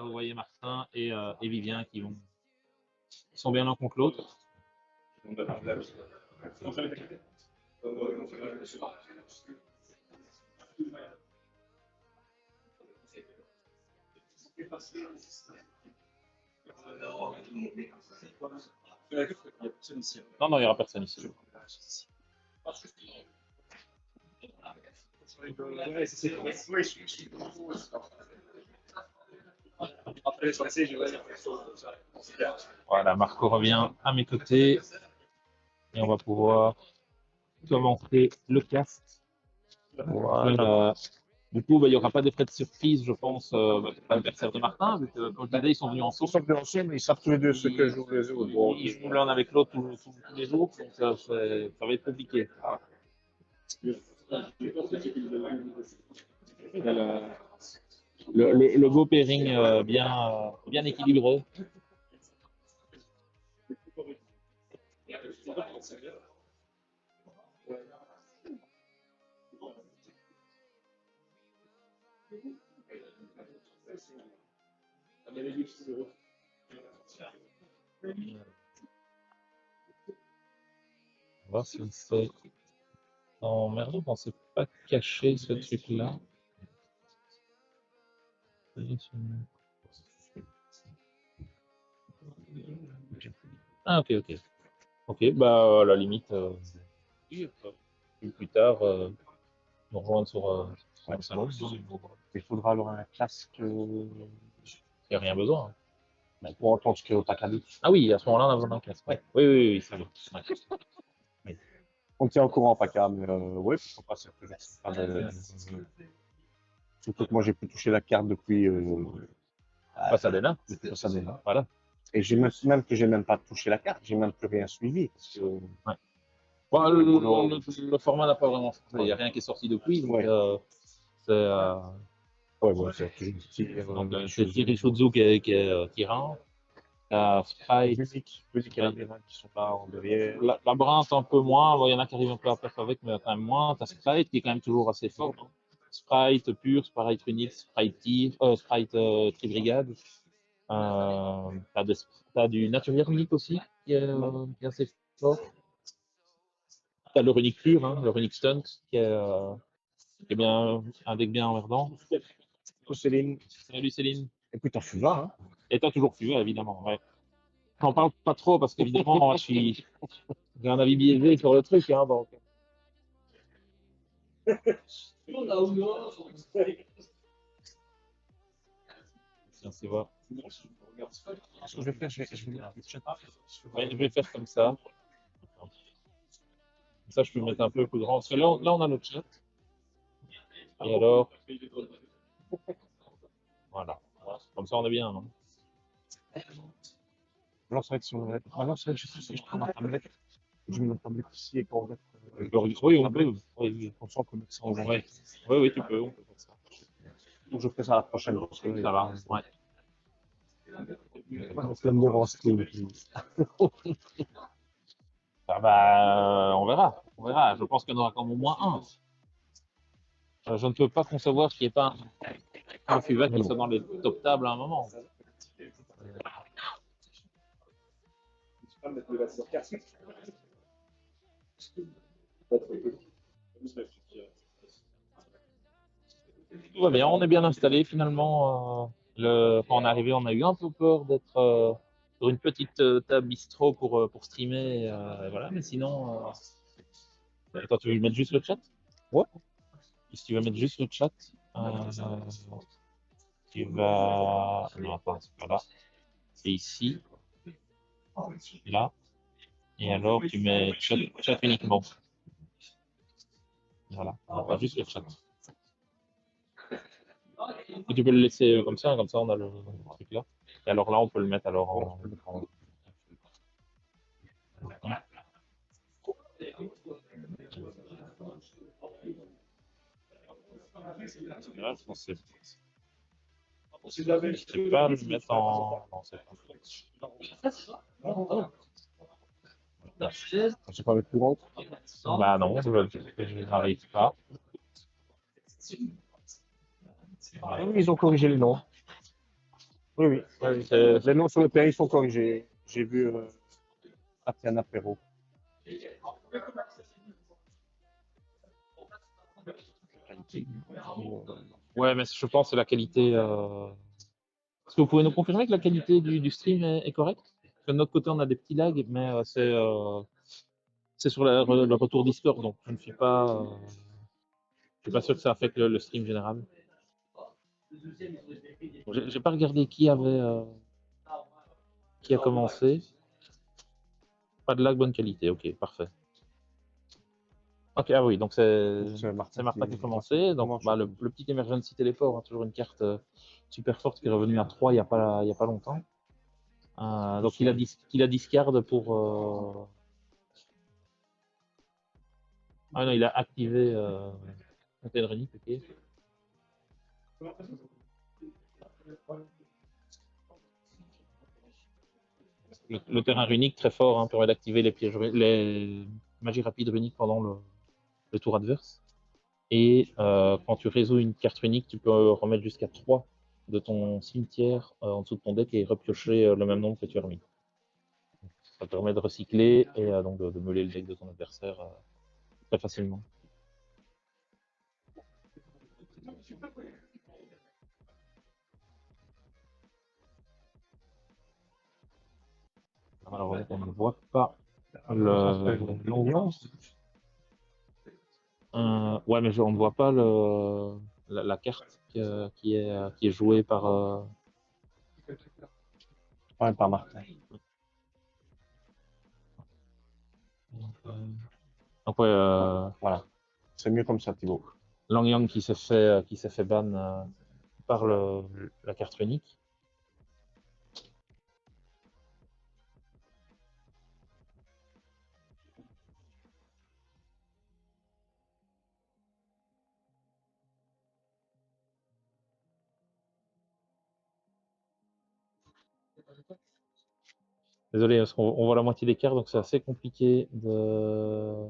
vous voyez Martin et Vivien qui sont bien l'un contre l'autre. Non, non, il n'y aura personne ici. Voilà, Marco revient à mes côtés et on va pouvoir commencer le cast. Voilà. Du coup, il n'y aura pas d'effet de surprise, je pense, pour l'adversaire de Martin, vu que, comme je disais, ils sont venus ensemble. Ils sont venus ensemble, ils savent tous les deux ce que jouent les autres. Bon, Ils jouent l'un avec l'autre tous les jours, donc ça va être compliqué. Le beau pairing bien équilibré. On va voir si on sait. Non, merde, on ne sait pas cacher ce truc-là. Ah, ok, ok. Ok, bah, à la limite, plus tard, nous rejoindre sur le salon. il faudra alors un casque Il n'y a rien besoin. pour entendre ce que Otaka dit. Ah oui, à ce moment-là, on a besoin d'un casque. Ouais. Oui, ça va. Ouais. On tient au courant, Paka, mais ouais, pourquoi pas, c'est toujours surtout que moi, j'ai pu toucher la carte depuis Pasadena. Pasadena. Voilà. Et j'ai même pas touché la carte, j'ai même plus rien suivi. Parce que... Ouais. Bon, le format n'a pas vraiment changé. Il n'y a rien qui est sorti depuis. Donc, c'est c'est Tirishuzu qui rentre. Sprite. Musique et labyrinthe qui sont là en derrière. Labyrinthe un peu moins. Bon, il y en a qui arrivent un peu à faire avec, mais quand même moins. T'as Sprite qui est quand même toujours assez fort. Hein. Sprite pur, Sprite Unit, Sprite Tribrigade. T'as du Naturier Unique aussi qui est assez fort. T'as le Runic pur, hein, le Runic Stunt qui est bien un deck bien emmerdant. Céline. Salut Céline. Et puis t'en fus là, hein. Et t'as toujours fui, évidemment. Ouais. J'en parle pas trop parce qu'évidemment, j'ai un avis biaisé sur le truc. Hein, donc. Tiens, c'est voir. Ce que je vais faire, je vais Ouais, je vais faire comme ça. Comme ça, je peux mettre un peu plus grand. Parce que là, on a notre chat. Et alors, voilà. Comme ça, on est bien. Non alors, c'est vrai que si on alors, c'est vrai que je prends ma tablette, je mets ma tablette ici et qu'on va oui, on peut. Oui, on sent comme ça. ouais. Oui, tu peux. On peut faire ça. Donc, je ferai ça la prochaine. Parce que, Ça va. Ouais. C'est le moment stream. Ah bah, on verra. On verra. Je pense qu'il y en aura quand même au moins un. Je ne peux pas concevoir qu'il n'y ait pas un FUVA qui soit dans les top tables à un moment. Tout va bien, on est bien installé finalement. Quand on est arrivé, on a eu un peu peur d'être sur une petite table bistrot pour streamer. Et voilà, mais sinon. Attends, tu veux mettre juste le chat? Ouais. Et si tu veux mettre juste le chat, tu vas. Non, attends, c'est pas là. C'est ici. Là. Et alors, tu mets chat uniquement. Voilà, on va juste le chat. Et tu peux le laisser comme ça on a le truc là. Et alors là, on peut le mettre alors en. Là, je pense que c'est pas le mettre en. Non, c'est pas. Je sais pas avec plus grand. Bah non, je n'arrive pas. Oui, ils ont corrigé les noms. Oui, oui. Ouais, Les noms sur le terrain, ils sont corrigés. J'ai vu Tatiana Perrault. ouais, mais je pense que la qualité. Est-ce que vous pouvez nous confirmer que la qualité du stream est correcte? Parce que de notre côté, on a des petits lags, mais c'est sur le retour Discord, donc je suis pas sûr que ça affecte le stream général. J'ai pas regardé qui a commencé. Pas de lag, bonne qualité. Ok, parfait. Ok, ah oui, donc c'est Martin qui a commencé. Donc bah, le petit Emergency Teleport, hein, toujours une carte super forte qui est revenue à 3 il y a pas longtemps. Donc il a discard pour. Ah non, il a activé Fontaine Renique, ok. Le terrain runique très fort hein, permet d'activer les magies rapides runiques pendant le tour adverse. Et quand tu résous une carte runique, tu peux remettre jusqu'à 3 de ton cimetière en dessous de ton deck et repiocher le même nombre que tu as remis. Ça permet de recycler et donc de meuler le deck de ton adversaire très facilement. Alors on ne voit pas l'ambiance. Ouais, mais on ne voit pas la carte qui est jouée par. Ouais, par Martin. Donc ouais, voilà. C'est mieux comme ça, Thibaut. Lang Yang qui s'est fait ban par la carte unique. Désolé, parce qu'on voit la moitié des cartes, donc c'est assez compliqué de.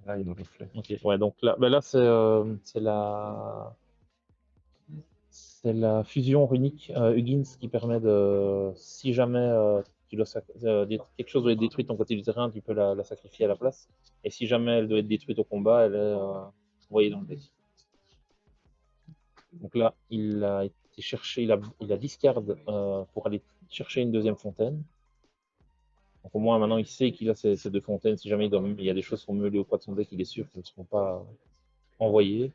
Là, il y a le reflet. Ok, ouais, donc là, ben là c'est la fusion runique Huggins qui permet de, si jamais quelque chose doit être détruit de ton côté du terrain, tu peux la sacrifier à la place. Et si jamais elle doit être détruite au combat, elle est envoyée dans le deck. Donc là, il a été cherché, il a discard pour aller chercher une deuxième fontaine. Donc au moins maintenant il sait qu'il a ces deux fontaines. Si jamais il y a des choses qui sont meulées au poids de son deck, il est sûr qu'elles ne seront pas envoyées.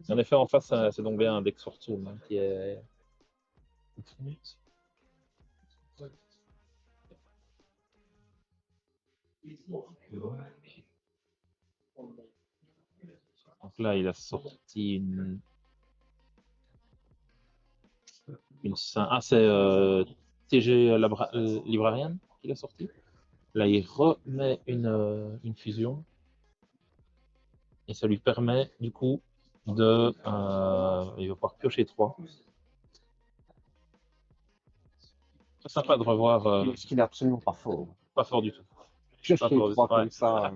En effet, en face, c'est donc bien un deck Swordstorm hein, qui est. Donc là, il a sorti c'est TG Librarian qu'il a sorti. Là, il remet une fusion. Et ça lui permet, du coup, de. Il va pouvoir piocher 3. Très sympa de revoir. Ce qui n'est absolument pas fort. Pas fort du tout. Piocher 3 comme ça.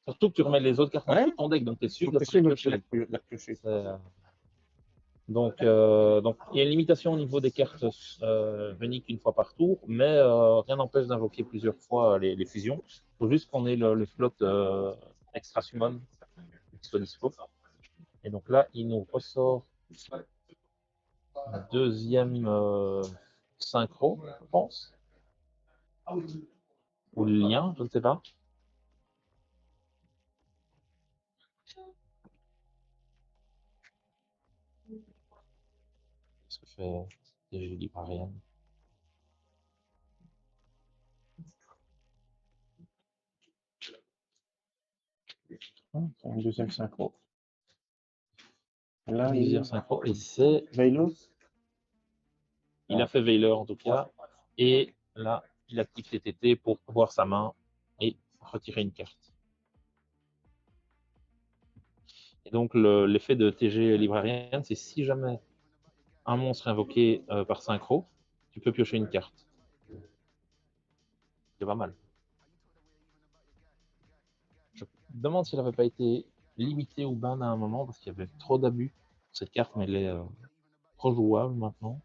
Surtout que tu remets les autres cartes en ton deck, donc tu es sûr de la piocher. Donc, il y a une limitation au niveau des cartes uniques une fois par tour, mais rien n'empêche d'invoquer plusieurs fois les fusions. Il faut juste qu'on ait le slot extra summon qui soit dispo. Et donc là, il nous ressort un deuxième synchro, je pense. Ou le lien, je ne sais pas. Qu'est-ce que fait TG Librarian? Un deuxième synchro. Là, deuxième synchro, et c'est. Veiler. Il a fait Veiler en tout cas. Et là, il active TTT pour voir sa main et retirer une carte. Et donc, l'effet de TG Librarian, c'est si jamais un monstre est invoqué par synchro, tu peux piocher une carte. C'est pas mal. Je me demande s'il n'avait pas été limité ou ban à un moment parce qu'il y avait trop d'abus. Cette carte, mais elle est rejouable maintenant.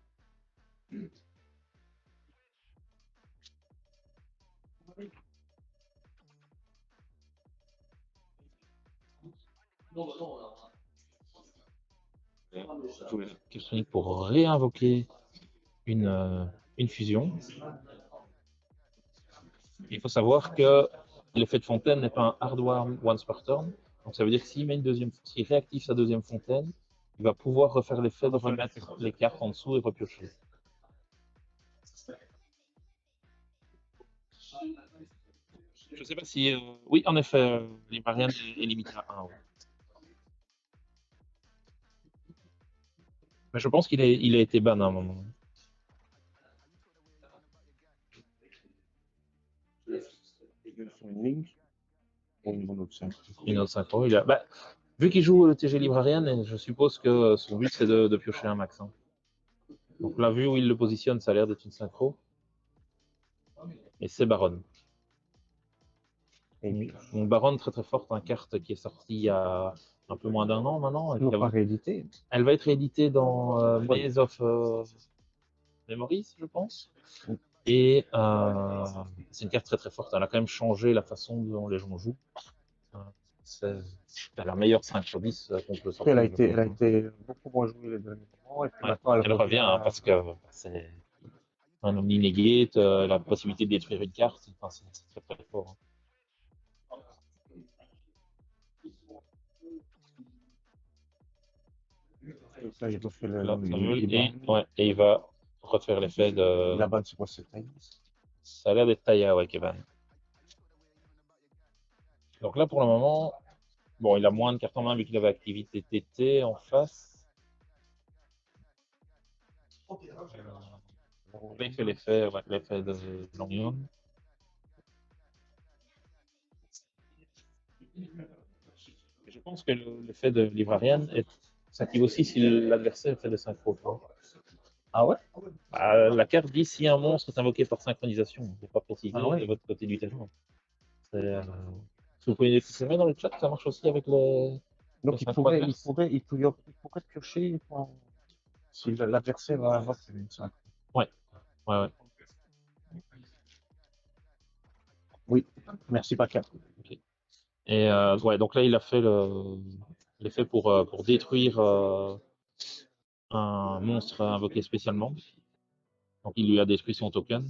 Question pour réinvoquer une fusion. Il faut savoir que l'effet de fontaine n'est pas un hardware once per turn. Donc ça veut dire que s'il réactive sa deuxième fontaine, il va pouvoir refaire l'effet de remettre les cartes en dessous et repiocher. Je ne sais pas si... oui, en effet, Librarian est limité à 1. Ouais. Mais je pense qu'il a été ban à un moment. Une ligne ou une autre synchro. Une autre synchro. Vu qu'il joue le TG Librarian, je suppose que son but c'est de piocher un max. Hein. Donc là, vu où il le positionne, ça a l'air d'être une synchro. Et c'est Baron. Donc Baron très très forte, une carte qui est sortie il y a un peu moins d'un an maintenant. Elle va être rééditée dans Maze of Memories, je pense. Et c'est une carte très très forte. Elle a quand même changé la façon dont les gens jouent. C'est la meilleure 5 sur 10 qu'on peut sortir. Elle a été beaucoup moins jouée les derniers moments. Et puis maintenant, elle revient hein, parce que c'est un omni-negate, la possibilité de détruire une carte, enfin, c'est très très fort. Hein. Là, j'ai refait et il va refaire l'effet de. La banne, c'est quoi cette taille? Ça a l'air d'être Taya, ouais, Kevin. Donc là, pour le moment, bon, il a moins de cartes en main vu qu'il avait activité TT en face. Il fait l'effet de Langyong. Je pense que l'effet de Librarian s'active aussi si l'adversaire fait des synchros. Ah ouais? La carte dit si un monstre est invoqué par synchronisation, il n'est pas précisé de votre côté du terrain. Vous pouvez l'exprimer dans le chat, ça marche aussi avec les. Donc il pourrait piocher si l'adversaire invoque une synchro. Ouais. Oui, merci Paca. Okay. Et donc là il a fait l'effet pour détruire un monstre invoqué spécialement. Donc il lui a détruit son token.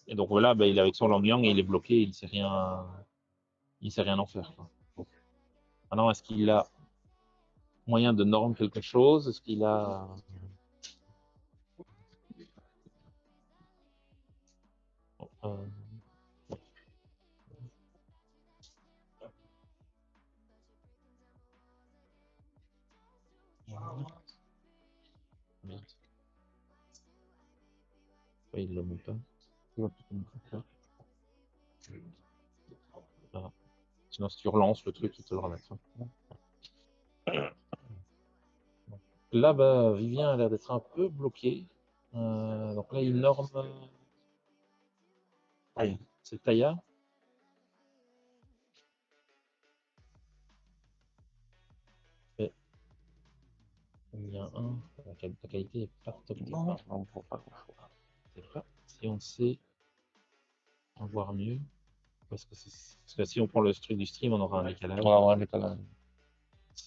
Et donc voilà, il est avec son Langyang et il est bloqué, il ne sait rien en faire. Quoi. Maintenant, est-ce qu'il a moyen de norme quelque chose? Est-ce qu'il a... il le met pas. Ah. Sinon, si tu relances le truc, il te le remettra. Là, Vivien a l'air d'être un peu bloqué. Donc là, il norme. C'est Taya. Et il y a la qualité est pas top. Non, on ne voit pas grand-chose. C'est vrai. Si on sait en voir mieux. Parce que si on prend le truc du stream, on aura un décalage. On va avoir un décalage.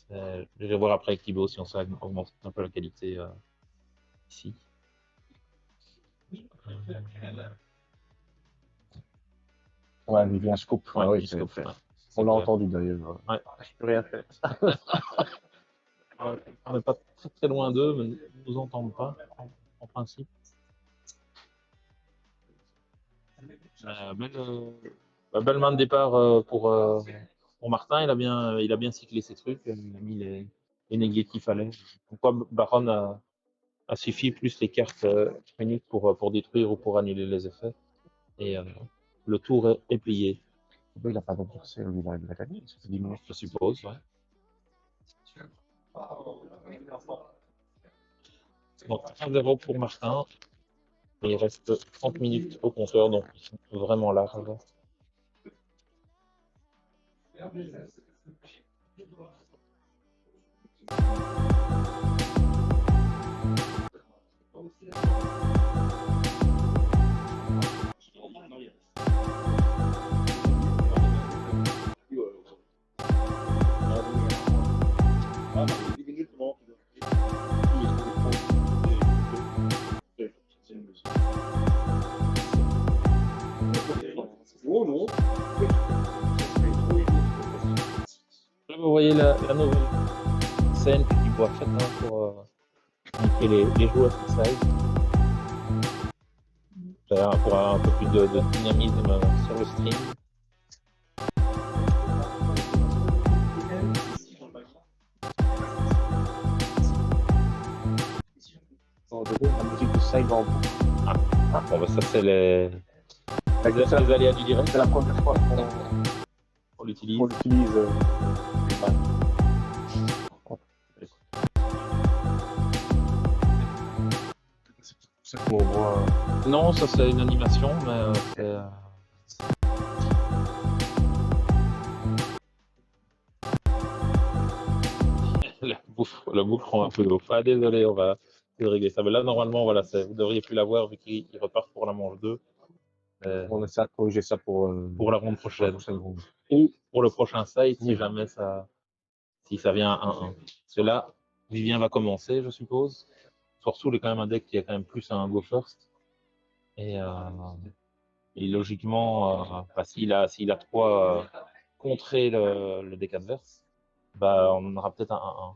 Je vais voir après avec Thibaut si on sait augmenter un peu la qualité ici. Ouais, Vivien scoop. Ouais, scoop. On l'a entendu d'ailleurs. Ouais. Je peux rien faire. On n'est pas très très loin d'eux, mais ils ne nous entendent pas, en principe. Belle main de départ pour Martin, il a bien cyclé ses trucs, il a mis les négatifs qu'il fallait. Donc quoi, Baron a suffi, plus les cartes uniques pour détruire ou pour annuler les effets. Et le tour est plié. Il n'a pas d'adversaire, lui, il a gagné, ça fait 10 minutes. Je suppose, ouais. Donc 1-0 pour Martin. Et il reste 30 minutes au compteur, donc ils sont vraiment larges. Là, vous voyez la nouvelle scène que Thibaut a faite pour montrer les joueurs inside. Pour avoir un peu plus de dynamisme sur le stream. La musique de Side en boucle. Bon, bah, ça, c'est les aléas du direct. C'est la première fois On l'utilise. qu'on utilise les balles. C'est pour qu'on voit. Non, ça, c'est une animation, mais c'est. La boucle prend un peu d'eau. Ah, désolé, on va régler ça. Mais là, normalement, voilà, vous devriez plus l'avoir vu qu'il repart pour la manche 2. On essaie de corriger ça pour la ronde prochaine. la prochaine ronde. Ou pour le prochain site, si jamais si ça vient à 1-1. Parce que là, Vivien va commencer, je suppose. Surtout, il est quand même un deck qui a quand même plus un go first. Et logiquement, s'il a 3 contrer le deck adverse, bah, on aura peut-être un 1-1.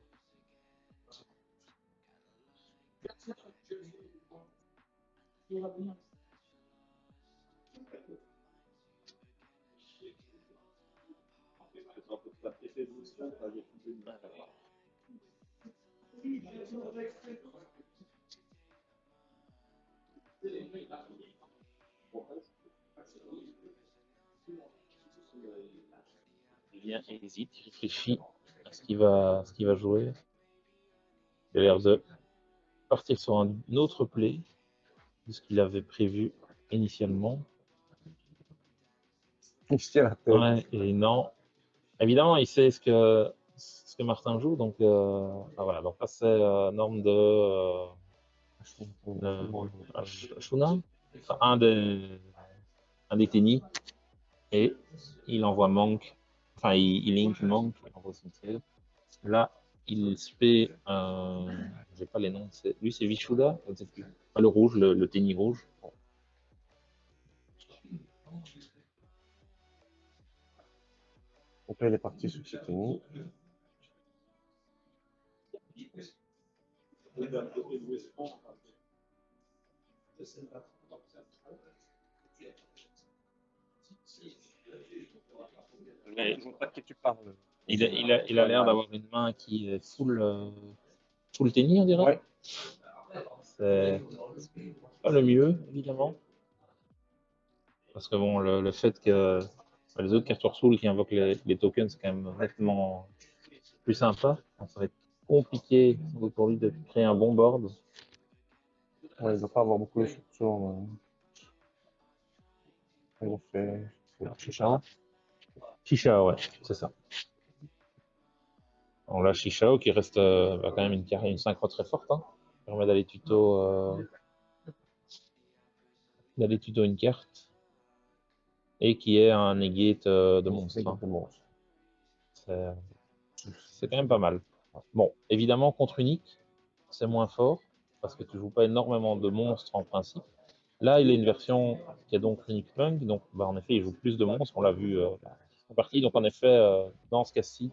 Vivien hésite, il réfléchit à ce qu'il va jouer. Il a l'air de partir sur un autre play de ce qu'il avait prévu initialement. Ouais, et non. Évidemment, il sait ce que Martin joue, donc voilà. Donc là, c'est norme de Ashuna, enfin, un des tennis, et il envoie Monk, enfin il link Monk, il envoie son tir. Là, il spé, j'ai pas les noms, lui c'est Vishuda, je ne sais plus. Pas le rouge, le tennis rouge. Donc là, il est parti sur ce tennis. Mais, Je vois pas de qui tu parles. il a l'air d'avoir une main qui est full tennis, on dirait. Ouais. C'est pas le mieux, évidemment. Parce que bon, le fait que les autres cartes soul qui invoquent les tokens, c'est quand même nettement plus sympa. Donc, ça va être compliqué pour lui de créer un bon board. Ouais, il ne doit pas avoir beaucoup de structures. On fait Chicha. Chicha, ouais, c'est ça. Alors là, Chichao qui reste quand même une synchro très forte. Hein. Ça permet d'aller tuto une carte. Et qui est un negate de monstre. Hein. C'est quand même pas mal. Bon, évidemment, contre unique, c'est moins fort, parce que tu joues pas énormément de monstres en principe. Là, il a une version qui est donc Unique Punk, donc bah, en effet, il joue plus de monstres, on l'a vu en partie. Donc en effet, dans ce cas-ci,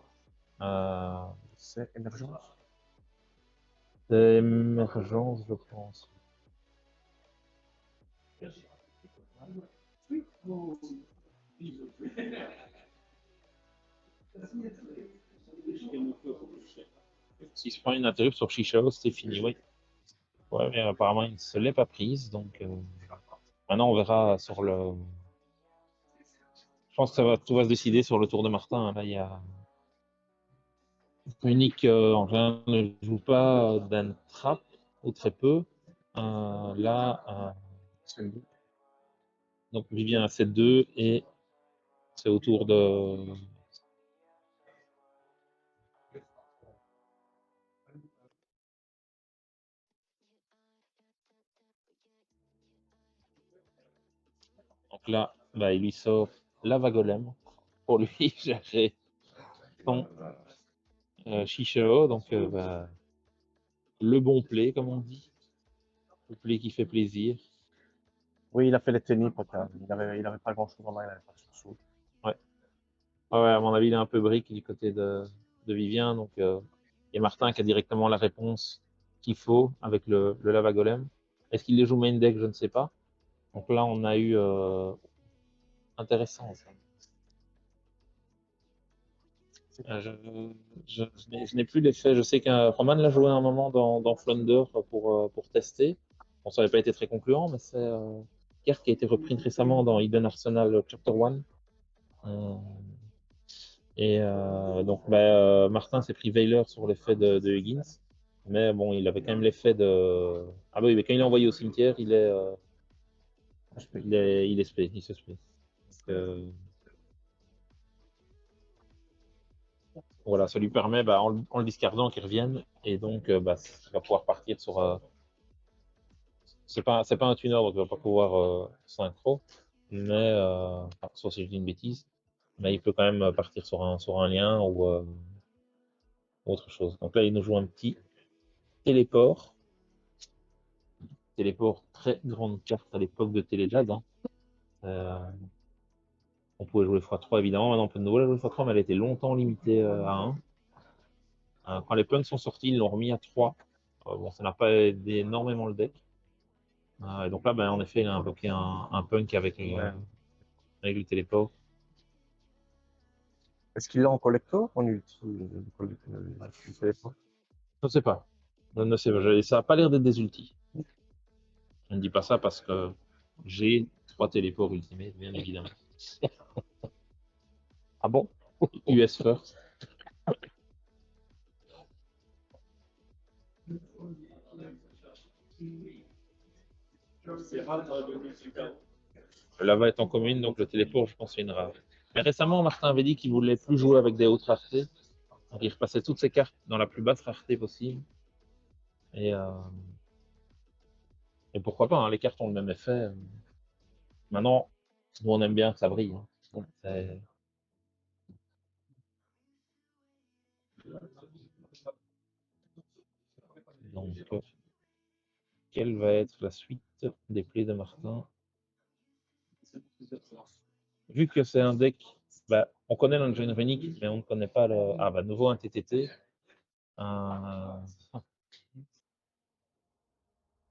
c'est émergence. C'est émergence, je pense. S'il se prend une interrupt sur Shishao, c'est fini, oui. Ouais, mais apparemment, il ne se l'est pas prise, donc maintenant on verra sur le. Je pense que tout va se décider sur le tour de Martin. Hein. Là, il y a. Unique, en général, ne joue pas d'un trap, ou très peu. Là, donc Vivien a 7-2 et c'est au tour de. Donc là, bah, il lui sort Lava Golem pour lui chercher son Chichao. Donc, bah, le bon play, comme on dit. Le play qui fait plaisir. Oui, il a fait les tennis, Paka. Il avait pas grand-chose en main, il avait pas de sursaut. Ouais. Ouais, à mon avis, il est un peu brique du côté de Vivien. Donc, il y a Martin qui a directement la réponse qu'il faut avec le Lava Golem. Est-ce qu'il les joue main deck? Je ne sais pas. Donc là, on a eu intéressant. Ça. Je n'ai plus l'effet. Je sais qu'un Roman l'a joué un moment dans Flunder pour tester. Bon, ça n'avait pas été très concluant, mais c'est carte qui a été reprise récemment dans Hidden Arsenal Chapter 1. Donc, Martin s'est pris Veiler sur l'effet de Higgins. Mais bon, il avait quand même l'effet de. Ah bah oui, mais quand il est envoyé au cimetière, il est spé, il se spé. Voilà, ça lui permet, en le discardant, qu'il revienne. Et donc, il va pouvoir partir sur. C'est pas un tuner, donc il va pas pouvoir synchro. Mais, sauf si je dis une bêtise. Mais il peut quand même partir sur un lien ou autre chose. Donc là, il nous joue un petit téléport. Téléport, très grande carte à l'époque de Téléjad. Hein. On pouvait jouer x3 évidemment. Maintenant, on peut de nouveau la jouer x3, mais elle était longtemps limitée à 1. Quand les punks sont sortis, ils l'ont remis à 3. Bon, ça n'a pas aidé énormément le deck. Et donc là, en effet, il a invoqué un punk avec le téléport. Est-ce qu'il l'a en collector ou en ulti? Je ne sais pas. Je ne sais pas. Ça n'a pas l'air d'être des ultis. Je ne dis pas ça parce que j'ai 3 téléports ultimés, bien évidemment. Ah bon? US first. Le lava est en commune, donc le téléport, je pense, c'est une rare. Mais récemment, Martin avait dit qu'il voulait plus jouer avec des hautes raretés. Donc il repassait toutes ses cartes dans la plus basse rareté possible. Et pourquoi pas, hein, les cartes ont le même effet. Maintenant, nous on aime bien que ça brille. Hein. Donc, quelle va être la suite des plays de Martin? Vu que c'est un deck, on connaît l'engine runique, mais on ne connaît pas le. Ah, nouveau un TTT.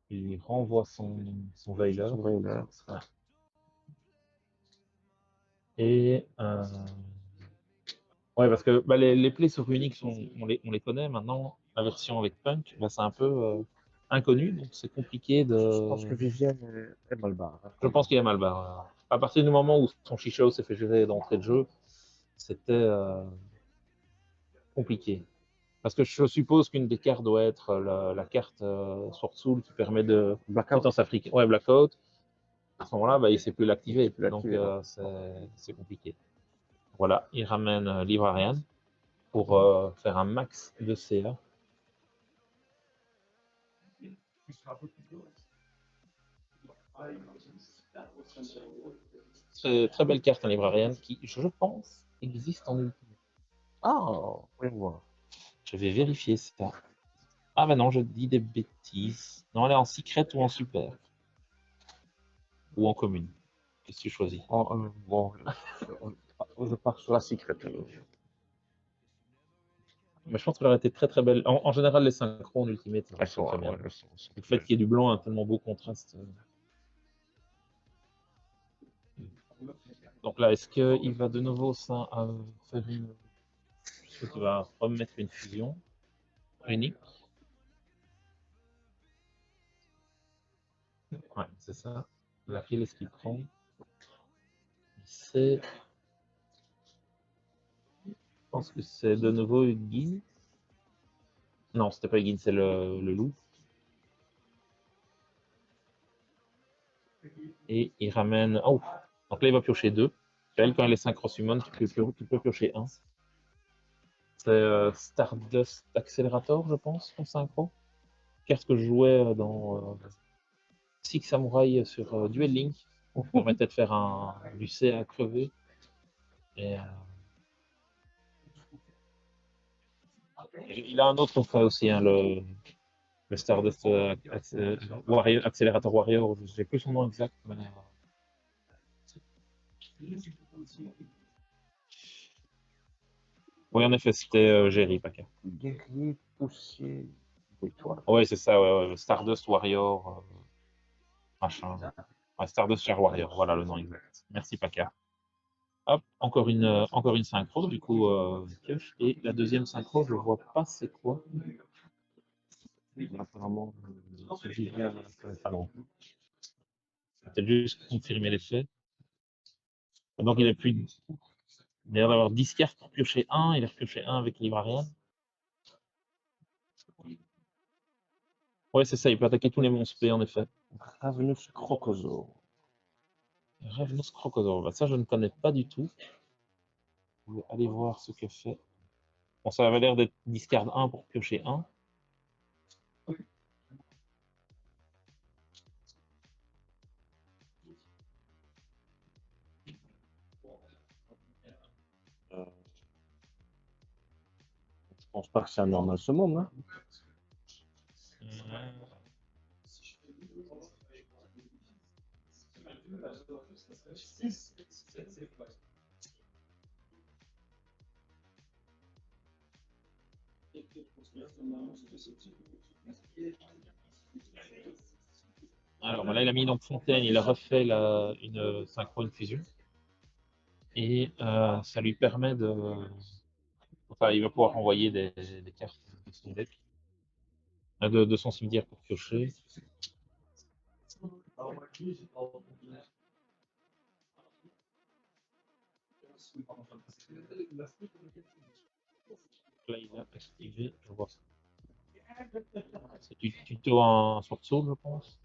Il renvoie son Veiler. Ouais. Et ouais, parce que les plays sur Unix, on les connaît maintenant. La version avec Punk, c'est un peu inconnu, donc c'est compliqué de. Je pense que Vivienne est mal barre. Je pense qu'il est mal barré. À partir du moment où son Chichao s'est fait gérer d'entrée de jeu, c'était compliqué. Parce que je suppose qu'une des cartes doit être la carte Sword Soul qui permet de. Blackout. Ouais, Blackout. À ce moment-là, il ne sait plus l'activer. Donc, c'est compliqué. Voilà, il ramène Librarian pour faire un max de CA. Très belle carte, un Librarian qui, je pense, existe en ultime. Ah, oui, voir. Je vais vérifier ça. Ah non, je dis des bêtises. Non, elle est en secret ou en super. Ou en commune. Qu'est-ce que tu choisis? Bon, je pars sur la secret. Mais je pense qu'elle aurait été très très belle. En général, les synchros en ultimate, ça Sont très bien. ouais, Le fait qu'il y ait du blanc a un tellement beau contraste. Donc là, est-ce qu'il va de nouveau faire une. Est-ce qu'il va remettre une fusion unique? Ouais, c'est ça. Laquelle est-ce qu'il prend? Je pense que c'est de nouveau Huggins. Non, c'était pas Huggins, c'est le loup. Et il ramène. Oh! Donc là, il va piocher 2. Elle, quand elle est synchro summon, tu peux piocher 1. C'est Stardust Accelerator, je pense, en synchro. Carte que je jouais dans Six Samurai sur Duel Link. Ça permettait de faire un lucé à crever. Et, il a un autre fait aussi, hein, le Stardust Warrior, Accelerator Warrior, je sais plus son nom exact. Mais, oui, en effet, c'était Jerry Packer. Guerrier, poussier, victoire. Ouais, c'est ça, ouais, Stardust Warrior, machin. Ouais, Stardust Star Warrior, voilà le nom exact. Merci Packer. Hop, encore une synchro, du coup, pioche. Et la deuxième synchro, je vois pas c'est quoi. Apparemment, c'est Julien, pardon. Peut-être juste confirmer les faits. Donc il a pu. Il a l'air d'avoir 10 cartes pour piocher un, il a repioché un avec livre à rien. Ouais, c'est ça, il peut attaquer tous les monstres P en effet. Ravenous Crocosaur. Ravenous Crocodile, bah, ça je ne connais pas du tout. Je vais aller voir ce que fait. Bon, ça avait l'air d'être discard 1 pour piocher 1. Je pense pas que c'est un normal summon, hein. Alors là, il a mis donc Fontaine, il a refait une synchrone fusion. Et ça lui permet de. Enfin, il va pouvoir envoyer des cartes de son deck, de son cimetière pour piocher. Là, il a activé, je vois ça. C'est du tuto en Sword Soul, je pense.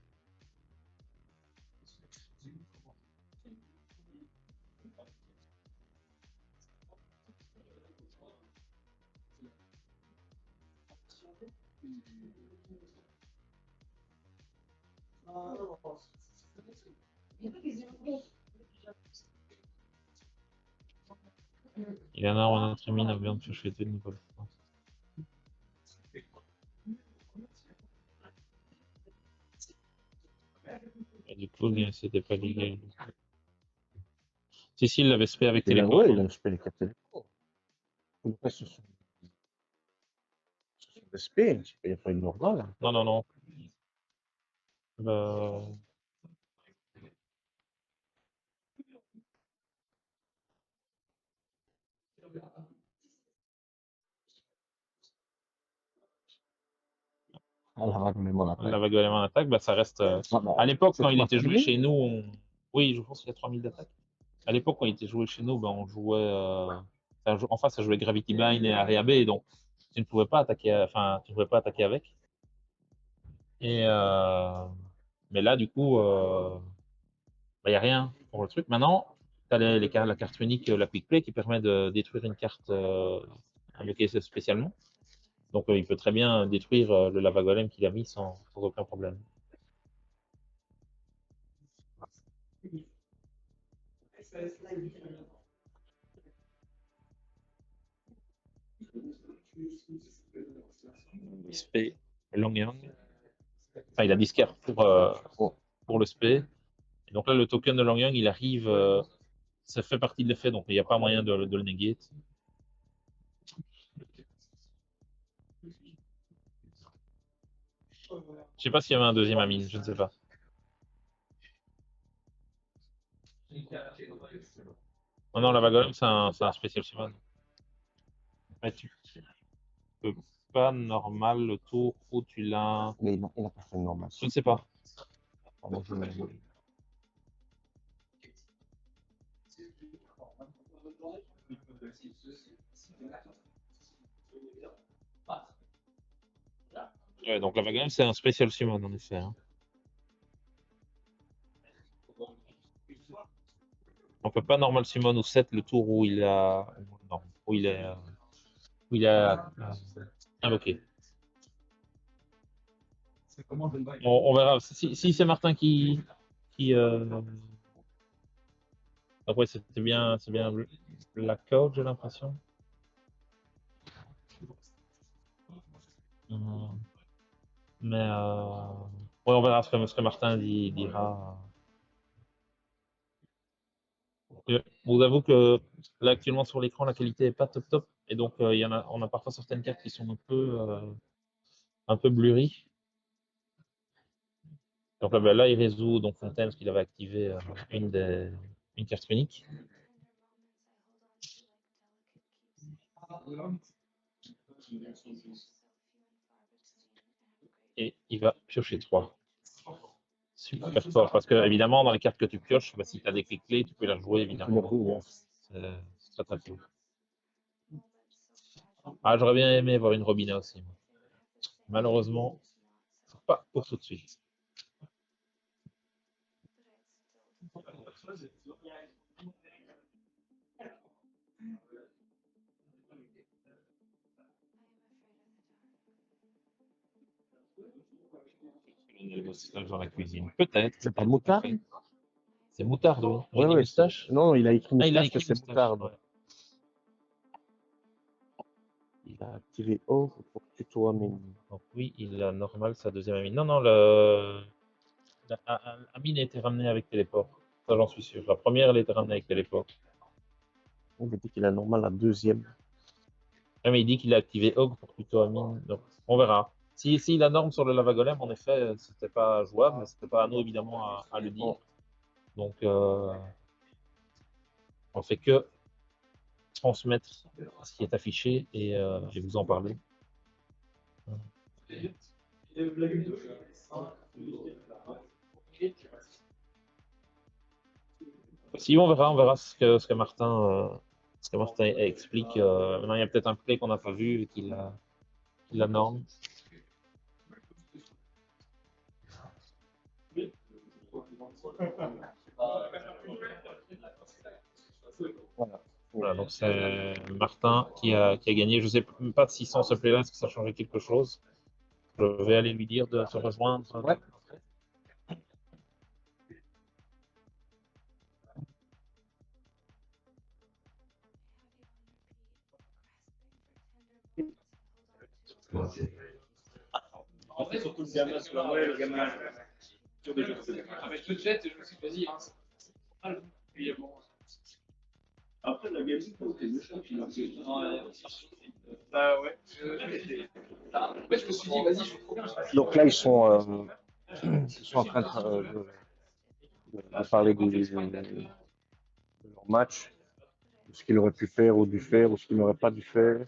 Il en a en notre mine à bien de piocher de nouvelles fois. Et du coup, c'était pas lié. Si, il l'avait spé avec Téléport. Ouais, il a spé les cartes Téléport. Tout le reste, ce sont des spé, il n'y a pas une normale. Non, non, non. Euh, Ah, la vague même en attaque. La vague de en attaque, bah, ça reste. À l'époque, quand il était joué chez nous, oui, je pense qu'il y a 3000 d'attaque. À l'époque, quand il était joué chez nous, bah, on jouait. En face, ça jouait Gravity Bind et Area B, donc tu ne pouvais pas attaquer, enfin, tu ne pouvais pas attaquer avec. Et mais là, du coup, il n'y a rien pour le truc. Maintenant, tu as la carte unique, la Quick Play, qui permet de détruire une carte invoquée spécialement. Donc, il peut très bien détruire le Lava Golem qu'il a mis sans aucun problème. Spé Long Yang. Enfin, il a 10 cartes pour le spé. Et donc là, le token de Long Yang, il arrive. Ça fait partie de l'effet, donc il n'y a pas moyen de le negate. Je sais pas s'il y avait un deuxième Amine, je ne sais pas. Non, non, la Vagolem, c'est un spécial summon. Mais tu peux pas normal le tour où tu l'as. Mais il n'a pas fait normal. Je ne sais pas. Ouais, donc la Vagolem, c'est un spécial summon en effet. Hein. On peut pas normal summon ou set le tour où il a. Non, où il est. Où il a invoqué. On verra. Si c'est Martin qui Donc ouais, c'est bien Blackout, j'ai l'impression. Hum, Mais ouais, on verra ce que Martin dira. Je vous avoue que là actuellement sur l'écran la qualité est pas top top et donc on a parfois certaines cartes qui sont un peu blurry. Donc là, ben là, il résout donc Fontaine parce qu'il avait activé une carte unique et il va piocher 3. Super fort parce que évidemment dans les cartes que tu pioches, bah, si tu as des clés, tu peux les rejouer évidemment. C'est très très cool. Ah, j'aurais bien aimé voir une Robina aussi. Moi. Malheureusement, pas pour tout de suite. Dans la cuisine. Peut-être. C'est pas moutarde? C'est moutarde, oui. Ouais, René ouais, Moustache. non, il a écrit Ah, il a moustache, mais écrit c'est moustache. moutarde. Ouais. Il a activé O pour tuto Amine. Donc oui, il a normal sa deuxième amine. Non, non, Amine a été ramenée avec téléport. Ça, j'en suis sûr. La première, elle a été ramenée avec téléport. On me dit qu'il a normal la deuxième. Ah, mais il dit qu'il a activé Hog pour tuto Amine. Donc, on verra. Si la norme sur le lava golem, en effet, c'était pas jouable, mais c'était pas à nous, évidemment, à le dire. Donc, on fait que transmettre ce qui est affiché et je vais vous en parler. Si on verra ce que Martin explique. Maintenant, il y a peut-être un play qu'on n'a pas vu et qu'il la norme. Voilà. Voilà, donc c'est Martin qui a gagné. Je ne sais pas si sans ce play-là, est-ce que ça changeait quelque chose. Je vais aller lui dire de se rejoindre. Ouais. En fait, surtout le gamin, parce que ouais, le gamin sur des jeux. Avec le chat, je me suis dit, ah, puis bon. Après, la gaming, c'est méchant qui m'a fait. Bah ouais. En fait, je me suis dit, vas-y, je suis trop bien. Donc là, ils sont en train de parler de leur match, de ce qu'il aurait pu faire ou dû faire, ou ce qu'il n'aurait pas dû faire.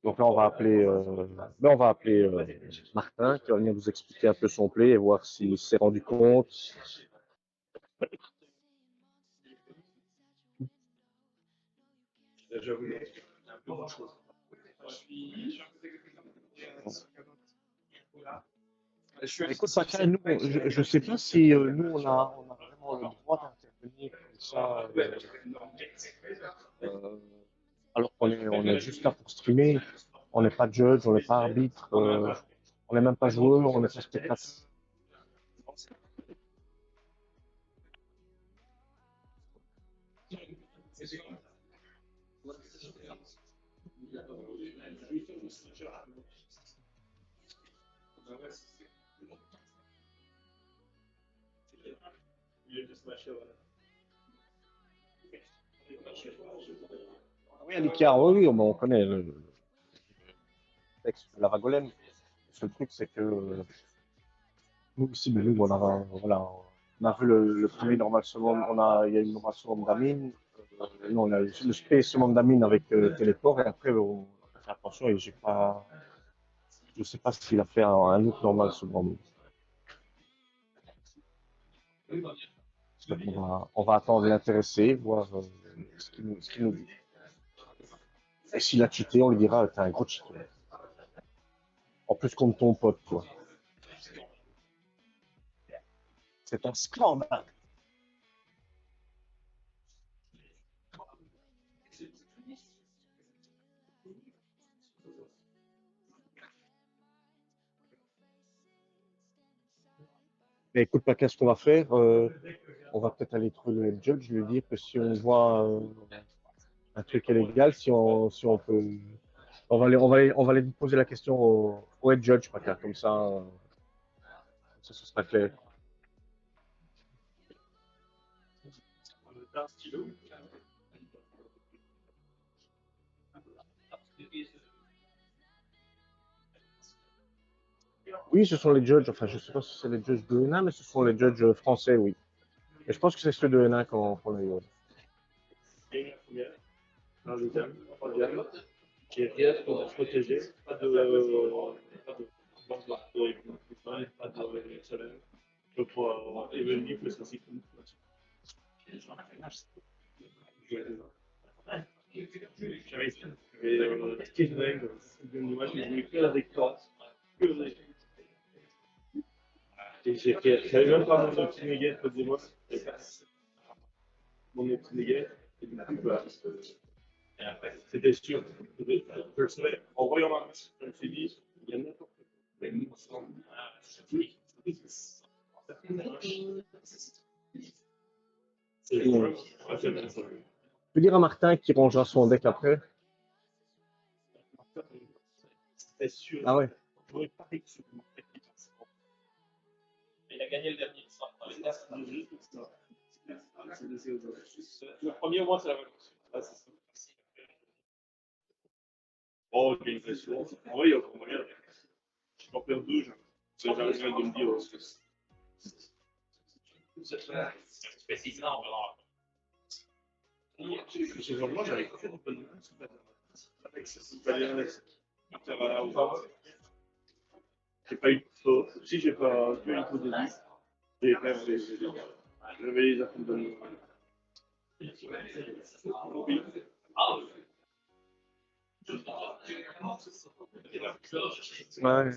Donc là, on va appeler Martin, qui va venir nous expliquer un peu son play et voir s'il s'est rendu compte. Écoute, Pacha, nous, je ne sais pas si nous, on a vraiment le droit d'intervenir comme ça, euh, alors on est juste là pour streamer. On n'est pas judge, on n'est pas arbitre, on n'est même pas joueur, on n'est pas spectateur. Oui, Alicia, oui, oui, on connaît le texte de la Ragolem. Le seul truc, c'est que nous, ici, nous, voilà, on a vu le premier normal summon, il y a eu une normal summon d'Amine, non, on a eu le space summon d'Amine avec Téléport, et après, on a fait attention, et je ne sais pas s'il a fait un autre normal summon. Donc, on va attendre l'intéressé, voir ce qu'il nous dit. Et s'il a cheaté, on lui dira, t'es un gros cheater. En plus, contre ton pote, quoi. C'est un scandale. Mais écoute, pas qu'est-ce qu'on va faire on va peut-être aller trouver le head judge, lui dire que si on voit un truc illégal, si on peut. On va aller poser la question au head judge, pas comme ça, ce sera clair. T'as un stylo? Oui, ce sont les judges, enfin, je ne sais pas si c'est les judges de Hénin, mais ce sont les judges français, oui. Et je pense que c'est ceux de Hénin qu'on a eu. Ouais. Et la première, la deuxième, la troisième, qui est rien pour se protéger, pas de pas de soleil, que pour évenir que ça s'y compte. J'avais Steve Lang, moi je voulais que avec toi, que avec. Et j'avais même pas mon petit nugget, dis-moi, mon petit nugget, et du coup, bah, c'était sûr. En voyant ma masse, je me suis dit, il y a n'importe quoi. C'est bon. Je peux dire à Martin qu'il rangera son deck après. C'était sûr. Ah ouais. J'aurais pas réussi. Il a gagné le dernier. Le premier, au moins, c'est la valence. Ah, c'est ça. Oh, j'ai une question. En vrai, il y a aucun moyen. Je peux en perdre deux. J'arrive de me dire. Ce jour-là, j'avais pas fait de bonne main. Avec ça, il fallait faire à la j'ai pas eu de saut. Si j'ai pas eu une faute de 10, j'ai quand même j'avais les affaires de nous. Ouais.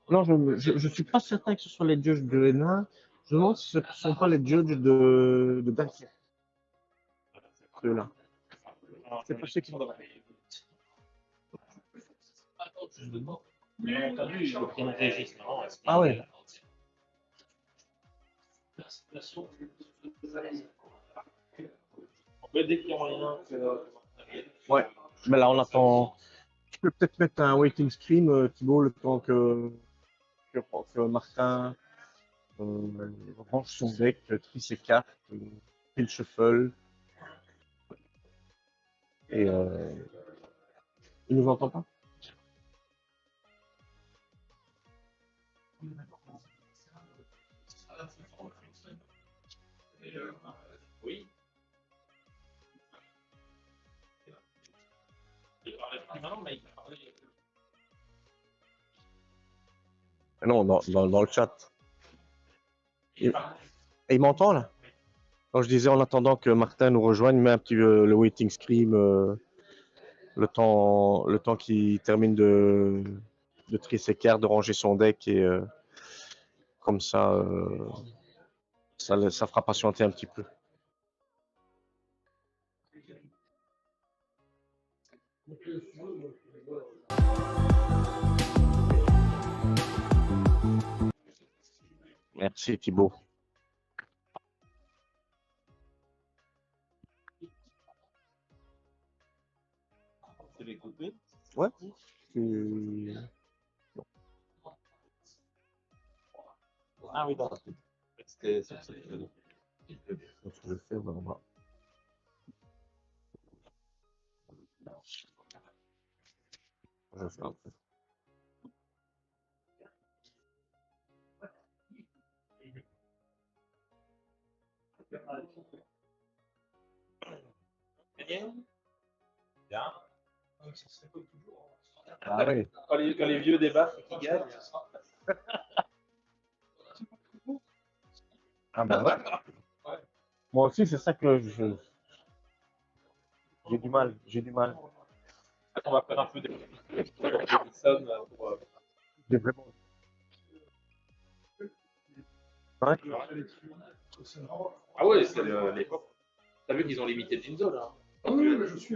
Non, je suis pas certain que ce soit les judges de Hénin. Je me demande si ce ne sont pas les judges de Dunkerque. Ceux-là. C'est pas ceux qui sont dans la Ah ouais. Ouais. Mais là, on attend. Tu peux peut-être mettre un waiting screen, Thibaut, le temps que Martin range son deck, trie ses cartes, fait le shuffle. Et il nous entend pas? Oui. Non, dans le chat. Et il m'entend là? Quand je disais en attendant que Martin nous rejoigne, met un petit le waiting screen, le temps qu'il termine de trier ses cartes, de ranger son deck et comme ça, ça fera patienter un petit peu. Merci Thibaut. C'est les coupés. Ouais. Ah oui, d'accord. C'était sur ce que Je le fais, on va. Je vais faire après. Bien. Ah oui. Quand les vieux débattent et qu'ils gagnent. Ah ben ouais. Moi aussi, c'est ça que j'ai du mal. On va faire un peu de sommes pour. J'ai vraiment. Ouais. Ah ouais, c'est l'époque. T'as vu qu'ils ont limité Jinzo là? Ah oui, mais je suis.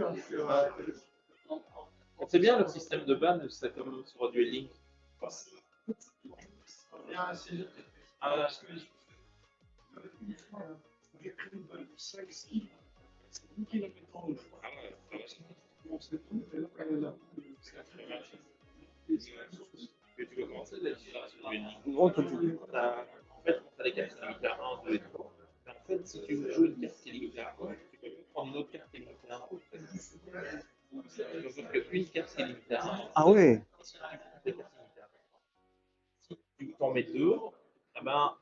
C'est bien le système de ban, c'est comme sur Duel Link. Gros, tout du- En fait, quand tu as les cartes limitaires 1, 2 et 3, en fait, si tu veux jouer une carte qui est limitée à 1, tu peux prendre une autre carte qui est limitée à 1. Donc, une carte qui est limitée à 1. Ah ouais. Si tu prends des cartes limitées à 3, si tu t'en mets 2, eh ben,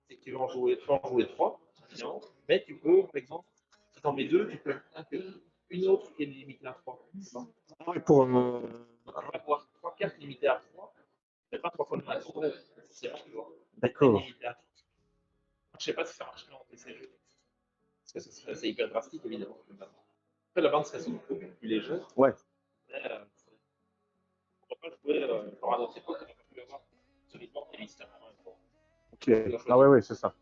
c'est que tu vas en jouer 3, mais tu peux, par exemple, si tu en mets 2, tu peux une autre qui est limitée à 3. Ah ouais, pour. Tu vas avoir 3 cartes limitées à 3, mais pas 3 fois le max. C'est pas toujours. D'accord. Je sais pas si ça marcherait en PC. Parce que c'est hyper drastique, évidemment. Après, la bande serait beaucoup plus légère. Ouais. Mais on ne va pas jouer par un autre époque, on va plus avoir solidement des listes. Ok. Ah ouais, ouais, c'est ça.